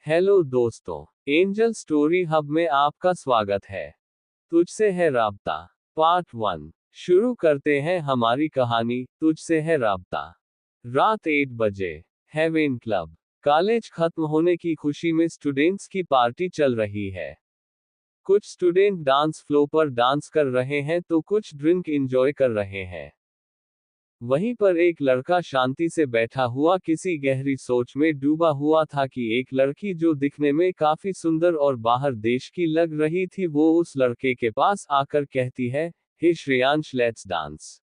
Hello दोस्तों, angel story hub में आपका स्वागत है। तुझसे है राब्ता पार्ट 1। शुरू करते हैं हमारी कहानी, तुझसे है राब्ता। रात 8 बजे हेवन क्लब। कॉलेज खत्म होने की खुशी में स्टूडेंट्स की पार्टी चल रही है। कुछ स्टूडेंट डांस फ्लो पर डांस कर रहे हैं तो कुछ ड्रिंक एंजॉय कर रहे हैं। वहीं पर एक लड़का शांति से बैठा हुआ किसी गहरी सोच में डूबा हुआ था कि एक लड़की जो दिखने में काफी सुंदर और बाहर देश की लग रही थी वो उस लड़के के पास आकर कहती है, हे श्रेयांश लेट्स डांस।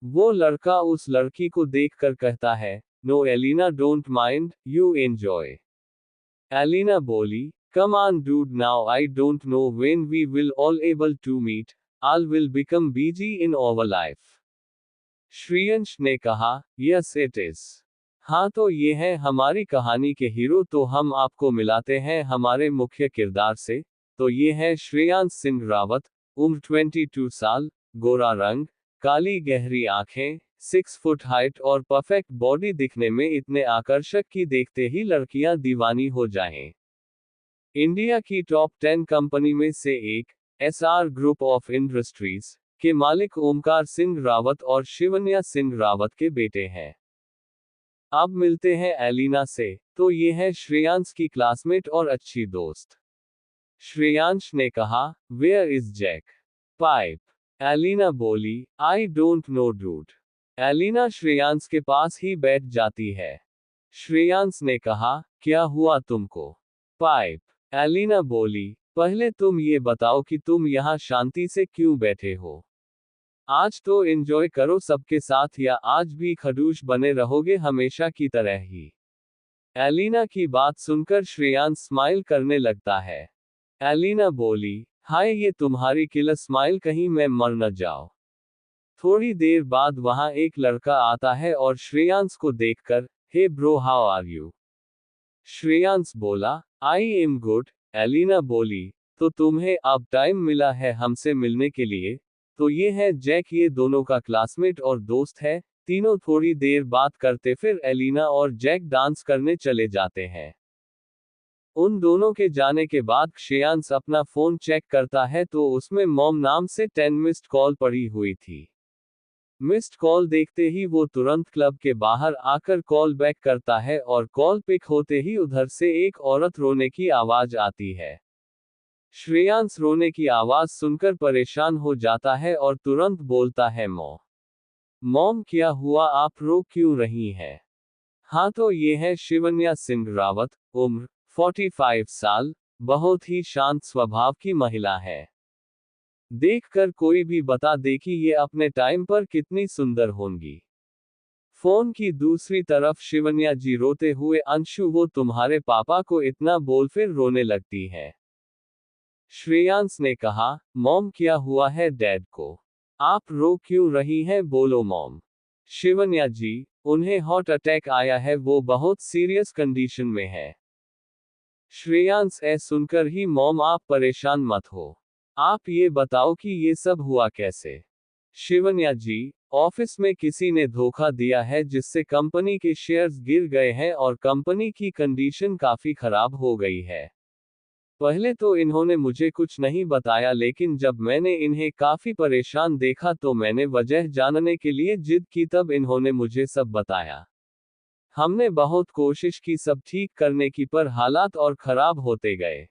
वो लड़का उस लड़की को देखकर कहता है, no Elina don't mind, you enjoy. Elina बोली, come on dude now I don't know when we will all able to meet, all will become busy in our life. Shreyansh ने कहा, यस इट इज। हाँ तो ये है हमारी कहानी के हीरो, तो हम आपको मिलाते हैं हमारे मुख्य किरदार से। तो ये है श्रेयांश सिंह रावत, उम्र 22 साल, गोरा रंग, काली गहरी आंखें, 6 फुट हाइट और परफेक्ट बॉडी, दिखने में इतने आकर्षक कि देखते ही लड़कियां दीवानी हो जाएं। इंडिया की टॉप 10 कंपनी में से एक, एसआर ग्रुप ऑफ इंडस्ट्रीज के मालिक ओमकार सिंह रावत और शिवन्या सिंह रावत के बेटे हैं। अब मिलते हैं एलिना से। तो ये है श्रेयांश की क्लासमेट और अच्छी दोस्त। श्रेयांश ने कहा, where is jack pipe. Elina बोली, I don't know dude. Elina Shreyansh के पास ही बैठ जाती है। श्रेयांश ने कहा, क्या हुआ तुमको पाइप। एलिना बोली, पहले तुम ये बताओ कि तुम यहाँ शांति से क्यों बैठे हो। आज तो एंजॉय करो सबके साथ, या आज भी खड़ूस बने रहोगे हमेशा की तरह ही। एलिना की बात सुनकर श्रेयांश स्माइल करने लगता है। एलिना बोली, हाय ये तुम्हारी किलर स्माइल, कहीं मैं मर न जाऊं। थोड़ी देर बाद वहां एक लड़का आता है और श्रेयांश को देखकर, hey bro how are you. Shreyansh बोला, आई एम गुड। एलिना बोली, तो तुम्हें अब टाइम मिला है हमसे मिलने के लिए। तो ये है जैक, ये दोनों का क्लासमेट और दोस्त है। तीनों थोड़ी देर बात करते फिर एलिना और जैक डांस करने चले जाते हैं। उन दोनों के जाने के बाद श्रेयांश अपना फोन चेक करता है तो उसमें मॉम नाम से 10 मिस्ड कॉल पड़ी हुई थी। मिस्ड कॉल देखते ही वो तुरंत क्लब के बाहर आकर कॉल बैक करता है और कॉल पिक होते ही उधर से एक औरत रोने की आवाज आती है। श्रेयांश रोने की आवाज सुनकर परेशान हो जाता है और तुरंत बोलता है, मॉम क्या हुआ, आप रो क्यों रही हैं। हाँ तो ये है शिवन्या सिंह रावत, उम्र 45 साल, बहुत ही शांत स्वभाव की महिला है। देखकर कोई भी बता दे कि ये अपने टाइम पर कितनी सुंदर होंगी। फोन की दूसरी तरफ शिवन्या जी रोते हुए, अंशु वो तुम्हारे पापा को इतना बोल, फिर रोने लगती है। श्रेयांश ने कहा, मॉम क्या हुआ है डैड को, आप रो क्यों रही हैं, बोलो मॉम। शिवन्या जी, उन्हें हार्ट अटैक आया है, वो बहुत सीरियस कंडीशन में है। श्रेयांश सुनकर ही, मॉम आप परेशान मत हो, आप ये बताओ कि ये सब हुआ कैसे। शिवन्या जी, ऑफिस में किसी ने धोखा दिया है जिससे कंपनी के शेयर्स गिर गए हैं और कंपनी की कंडीशन काफी खराब हो गई है। पहले तो इन्होंने मुझे कुछ नहीं बताया, लेकिन जब मैंने इन्हें काफी परेशान देखा तो मैंने वजह जानने के लिए जिद की, तब इन्होंने मुझे सब बताया। हमने बहुत कोशिश की सब ठीक करने की, पर हालात और खराब होते गए।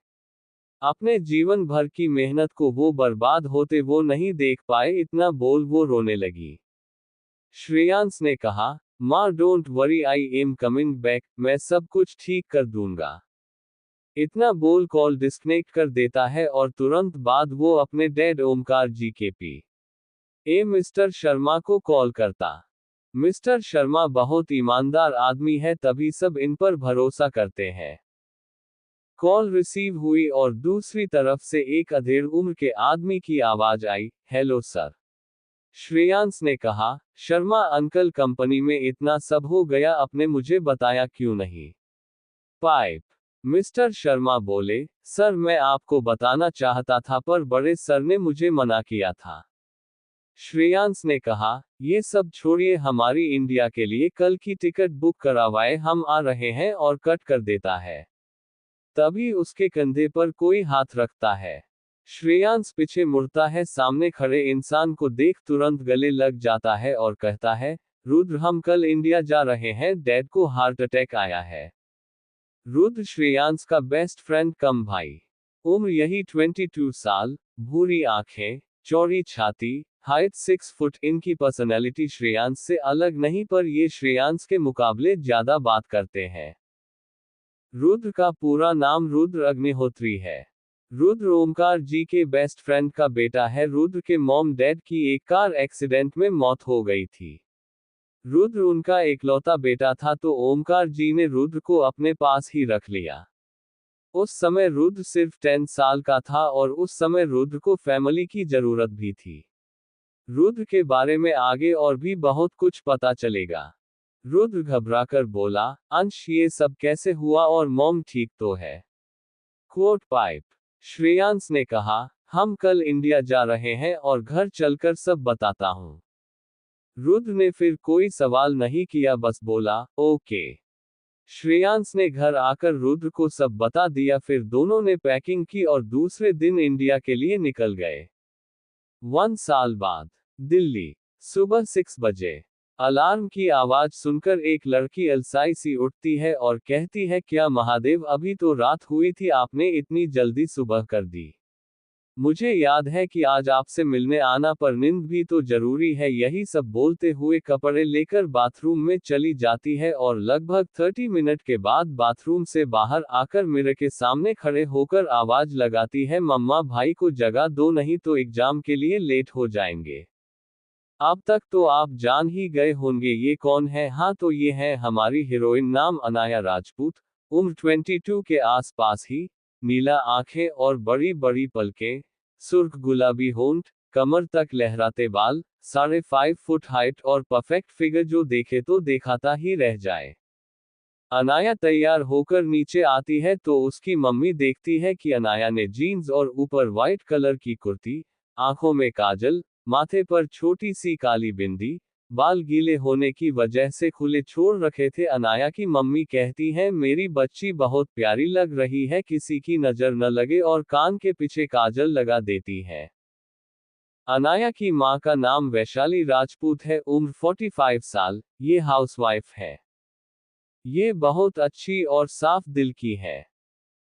अपने जीवन भर की मेहनत को वो बर्बाद होते वो नहीं देख पाए, इतना बोल वो रोने लगी। श्रेयांश ने कहा, माँ don't worry, I am coming back, मैं सब कुछ ठीक कर दूंगा। इतना बोल कॉल डिस्कनेक्ट कर देता है और तुरंत बाद वो अपने डैड ओमकार जी के मिस्टर शर्मा को कॉल करता। मिस्टर शर्मा बहुत ईमानदार आदमी है, तभी सब इन पर भरोसा करते हैं। कॉल रिसीव हुई और दूसरी तरफ से एक अधेड़ उम्र के आदमी की आवाज आई, हेलो सर। श्रेयांश ने कहा, शर्मा अंकल कंपनी में इतना सब हो गया, आपने मुझे बताया क्यों नहीं। पाइप। मिस्टर शर्मा बोले, सर मैं आपको बताना चाहता था पर बड़े सर ने मुझे मना किया था। श्रेयांश ने कहा, ये सब छोड़िए, हमारी इंडिया के लिए कल की टिकट बुक करवाए, हम आ रहे हैं, और कट कर देता है। तभी उसके कंधे पर कोई हाथ रखता है। श्रेयांश पीछे मुड़ता है, सामने खड़े इंसान को देख तुरंत गले लग जाता है और कहता है, रुद्र हम कल इंडिया जा रहे हैं, डैड को हार्ट अटैक आया है। रुद्र श्रेयांश का बेस्ट फ्रेंड कम भाई। उम्र यही 22 साल, भूरी आंखें, चौड़ी छाती, हाइट 6 फुट। इनकी पर्सनैलिटी श्रेयांश से अलग नहीं, पर ये श्रेयांश के मुकाबले ज्यादा बात करते हैं। रुद्र का पूरा नाम रुद्र अग्निहोत्री है। रुद्र ओमकार जी के बेस्ट फ्रेंड का बेटा है। रुद्र के मॉम डैड की एक कार एक्सीडेंट में मौत हो गई थी। रुद्र उनका इकलौता बेटा था, तो ओमकार जी ने रुद्र को अपने पास ही रख लिया। उस समय रुद्र सिर्फ 10 साल का था और उस समय रुद्र को फैमिली की जरूरत भी थी। रुद्र के बारे में आगे और भी बहुत कुछ पता चलेगा। रुद्र घबराकर बोला, अंश ये सब कैसे हुआ और मॉम ठीक तो है? Quote pipe. श्रेयांश ने कहा, हम कल इंडिया जा रहे हैं और घर चलकर सब बताता हूँ। रुद्र ने फिर कोई सवाल नहीं किया, बस बोला, ओके। श्रेयांश ने घर आकर रुद्र को सब बता दिया। फिर दोनों ने पैकिंग की और दूसरे दिन इंडिया के लिए निकल गए। 1 साल बाद, दिल्ली, सुबह 6 बजे। अलार्म की आवाज सुनकर एक लड़की अलसाई सी उठती है और कहती है, क्या महादेव, अभी तो रात हुई थी, आपने इतनी जल्दी सुबह कर दी। मुझे याद है कि आज आपसे मिलने आना, पर नींद भी तो जरूरी है। यही सब बोलते हुए कपड़े लेकर बाथरूम में चली जाती है और लगभग 30 मिनट के बाद बाथरूम से बाहर आकर मिरर के सामने खड़े होकर आवाज लगाती है, मम्मा भाई को जगा दो, नहीं तो एग्जाम के लिए लेट हो जाएंगे। अब तक तो आप जान ही गए होंगे ये कौन है। हाँ, तो ये है हमारी हीरोइन, नाम अनाया राजपूत, उम्र 22 के आसपास ही, नीला आंखें और बड़ी बड़ी पलकें, सुर्ख गुलाबी होंठ, कमर तक लहराते बाल, 5.5 फुट हाइट और परफेक्ट फिगर, जो देखे तो दिखाता ही रह जाए। अनाया तैयार होकर नीचे आती है तो उसकी मम्मी देखती है कि अनाया ने जीन्स और ऊपर व्हाइट कलर की कुर्ती, आंखों में काजल, माथे पर छोटी सी काली बिंदी, बाल गीले होने की वजह से खुले छोड़ रखे थे। अनाया की मम्मी कहती हैं, मेरी बच्ची बहुत प्यारी लग रही है, किसी की नजर न लगे, और कान के पीछे काजल लगा देती है। अनाया की मां का नाम वैशाली राजपूत है, उम्र 45 साल, ये हाउसवाइफ है। ये बहुत अच्छी और साफ दिल की है।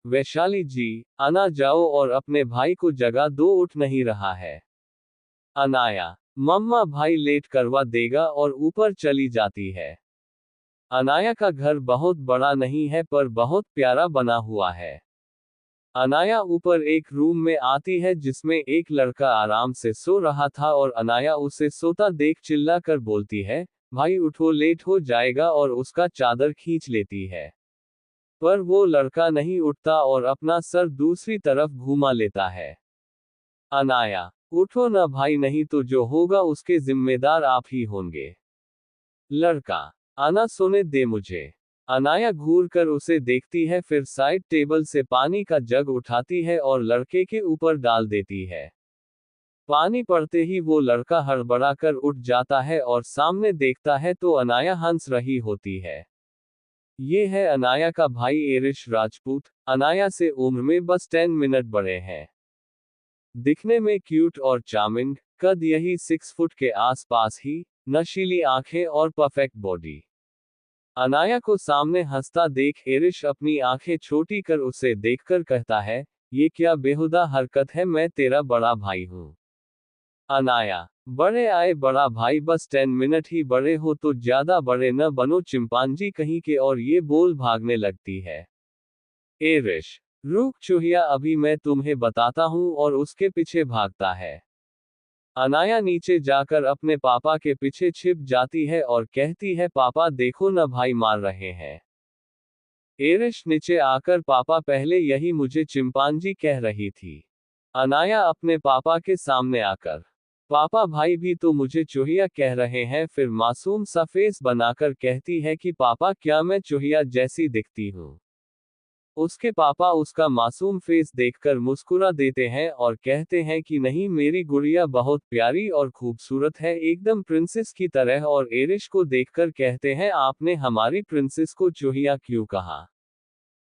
वैशाली जी, अना जाओ और अपने भाई को जगा दो, उठ नहीं रहा है। अनाया, मम्मा भाई लेट करवा देगा, और ऊपर चली जाती है। अनाया का घर बहुत बड़ा नहीं है, पर बहुत प्यारा बना हुआ है। अनाया ऊपर एक रूम में आती है जिसमें एक लड़का आराम से सो रहा था, और अनाया उसे सोता देख चिल्ला कर बोलती है, भाई उठो, लेट हो जाएगा, और उसका चादर खींच लेती है। पर वो लड़का नहीं उठता और अपना सर दूसरी तरफ घुमा लेता है। अनाया, उठो ना भाई, नहीं तो जो होगा उसके जिम्मेदार आप ही होंगे। लड़का, आना सोने दे मुझे। अनाया घूर कर उसे देखती है, फिर साइड टेबल से पानी का जग उठाती है और लड़के के ऊपर डाल देती है। पानी पड़ते ही वो लड़का हड़बड़ा कर उठ जाता है और सामने देखता है तो अनाया हंस रही होती है। ये है अनाया का भाई एरिश राजपूत। अनाया से उम्र में बस 10 मिनट बड़े हैं। दिखने में क्यूट और चार्मिंग, कद यही 6 फुट के आसपास ही, नशीली आंखें और परफेक्ट बॉडी। अनाया को सामने हंसता देख एरिश अपनी आंखें छोटी कर उसे देखकर कहता है, ये क्या बेहुदा हरकत है, मैं तेरा बड़ा भाई हूँ। अनाया, बड़े आए बड़ा भाई, बस 10 मिनट ही बड़े हो तो ज्यादा बड़े न बनो, चिंपांजी कहीं के, और ये बोल भागने लगती है। एरिश, रुक चूहिया, अभी मैं तुम्हें बताता हूँ, और उसके पीछे भागता है। अनाया नीचे जाकर अपने पापा के पीछे छिप जाती है और कहती है, पापा देखो न भाई मार रहे हैं। एरिश नीचे आकर, पापा पहले यही मुझे चिंपांजी कह रही थी। अनाया अपने पापा के सामने आकर, पापा भाई भी तो मुझे चूहिया कह रहे हैं। फिर मासूम सा फेस बनाकर कहती है कि पापा क्या मैं चूहिया जैसी दिखती हूँ? उसके पापा उसका मासूम फेस देखकर मुस्कुरा देते हैं और कहते हैं कि नहीं, मेरी गुड़िया बहुत प्यारी और खूबसूरत है, एकदम प्रिंसेस की तरह। और एरिश को देखकर कहते हैं, आपने हमारी प्रिंसेस को चूहिया क्यों कहा?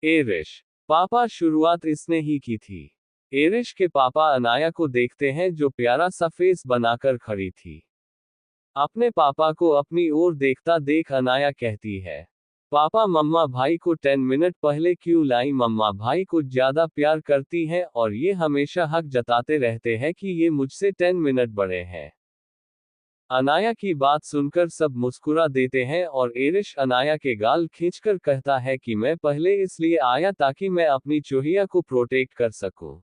एरिश, पापा शुरुआत इसने ही की थी। एरिश के पापा अनाया को देखते हैं जो प्यारा सा फेस बनाकर खड़ी थी। अपने पापा को अपनी ओर देखता देख अनाया कहती है, पापा मम्मा भाई को 10 मिनट पहले क्यों लाई? मम्मा भाई को ज्यादा प्यार करती हैं और ये हमेशा हक जताते रहते हैं कि ये मुझसे 10 मिनट बड़े हैं। अनाया की बात सुनकर सब मुस्कुरा देते हैं और एरिश अनाया के गाल खींचकर कहता है कि मैं पहले इसलिए आया ताकि मैं अपनी चूहिया को प्रोटेक्ट कर सकूं।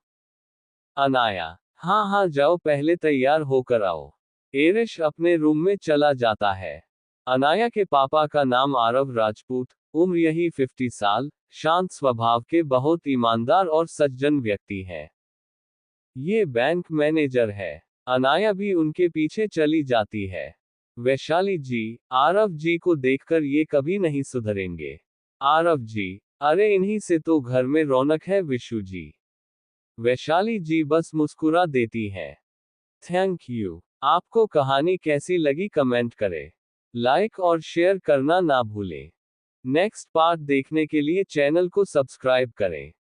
अनाया, हाँ हाँ जाओ पहले तैयार होकर आओ। एरिश अपने रूम में चला जाता है। अनाया के पापा का नाम आरव राजपूत, उम्र यही 50 साल, शांत स्वभाव के बहुत ईमानदार और सज्जन व्यक्ति हैं। ये बैंक मैनेजर है। अनाया भी उनके पीछे चली जाती है। वैशाली जी, आरव जी को देखकर ये कभी नहीं सुधरेंगे। आरव जी, अरे इन्हीं से तो घर में रौनक है विशु जी। वैशाली जी बस मुस्कुरा देती हैं। Thank you. आपको कहानी कैसी लगी कमेंट करें। लाइक और शेयर करना ना भूलें। नेक्स्ट पार्ट देखने के लिए चैनल को सब्सक्राइब करें।